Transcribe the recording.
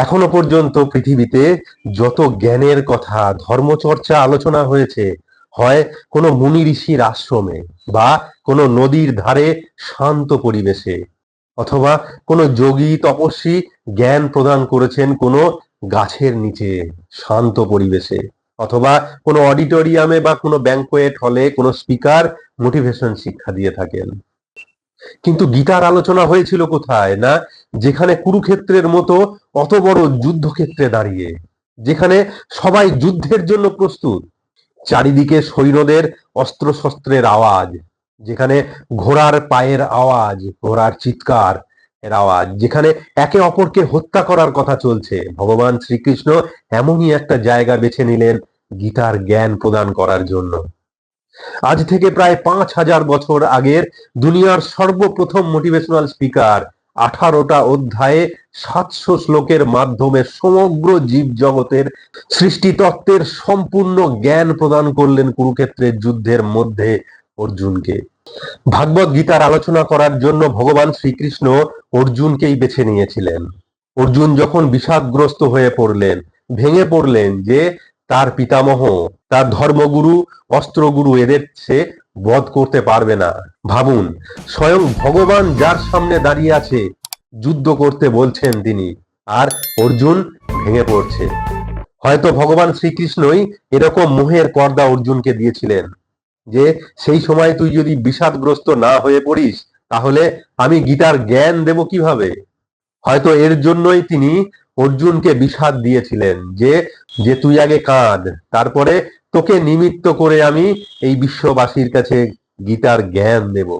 এখনো পর্যন্ত পৃথিবীতে যত জ্ঞানের কথা, ধর্মচর্চা আলোচনা হয়েছে, হয় কোনো মুনি ঋষির আশ্রমে, বা কোনো নদীর ধারে শান্ত পরিবেশে, অথবা কোনো যোগী তপস্বী জ্ঞান প্রদান করেছেন কোনো গাছের নিচে শান্ত পরিবেশে, অথবা কোনো অডিটোরিয়ামে বা কোনো ব্যাংকোয়েট হলে কোনো স্পিকার মোটিভেশন শিক্ষা দিয়ে থাকেন। কিন্তু গীতার আলোচনা হয়েছিল কোথায়? না, যেখানে কুরুক্ষেত্রের মতো অত বড় যুদ্ধক্ষেত্রে দাঁড়িয়ে, যেখানে সবাই যুদ্ধের জন্য প্রস্তুত, চারিদিকে সৈন্যদের অস্ত্রশস্ত্রের আওয়াজ, যেখানে ঘোড়ার পায়ের আওয়াজ, ঘোড়ার চিৎকার এর আওয়াজ, যেখানে একে অপরকে হত্যা করার কথা চলছে। ভগবান শ্রীকৃষ্ণ এমনই একটা জায়গা বেছে নিলেন গীতার জ্ঞান প্রদান করার জন্য। আজ থেকে প্রায় 5,000 বছর আগের দুনিয়ার সর্বপ্রথম মোটিভেশনাল স্পিকার 18টা অধ্যায়ে 700 শ্লোকের মাধ্যমে সমগ্র জীব জগতের সৃষ্টিতত্ত্বের সম্পূর্ণ জ্ঞান প্রদান করলেন কুরুক্ষেত্রের যুদ্ধের মধ্যে অর্জুনকে। ভাগবত গীতার আলোচনা করার জন্য ভগবান শ্রীকৃষ্ণ অর্জুনকেই বেছে নিয়েছিলেন। অর্জুন যখন বিষাদগ্রস্ত হয়ে পড়লেন, ভেঙে পড়লেন যে তার পিতামহ, তার ধর্মগুরু, অস্ত্রগুরু এদের সে বধ করতে পারবে না। ভাবুন, স্বয়ং ভগবান যার সামনে দাঁড়িয়ে আছে, যুদ্ধ করতে বলছেন তিনি, আর অর্জুন ভেঙে পড়ছে। হয়তো ভগবান শ্রীকৃষ্ণই এরকম মোহের পর্দা অর্জুনকে দিয়েছিলেন যে সেই সময় তুই যদি বিষাদগ্রস্ত না হয়ে পড়িস, তাহলে আমি গীতার জ্ঞান দেব কিভাবে। হয়তো এর জন্যই তিনি অর্জুনকে বিষাদ দিয়েছিলেন যে যে তুই আগে কাঁদ, তারপরে তোকে নিমিত্ত করে আমি এই বিশ্ববাসীর কাছে গীতার জ্ঞান দেব।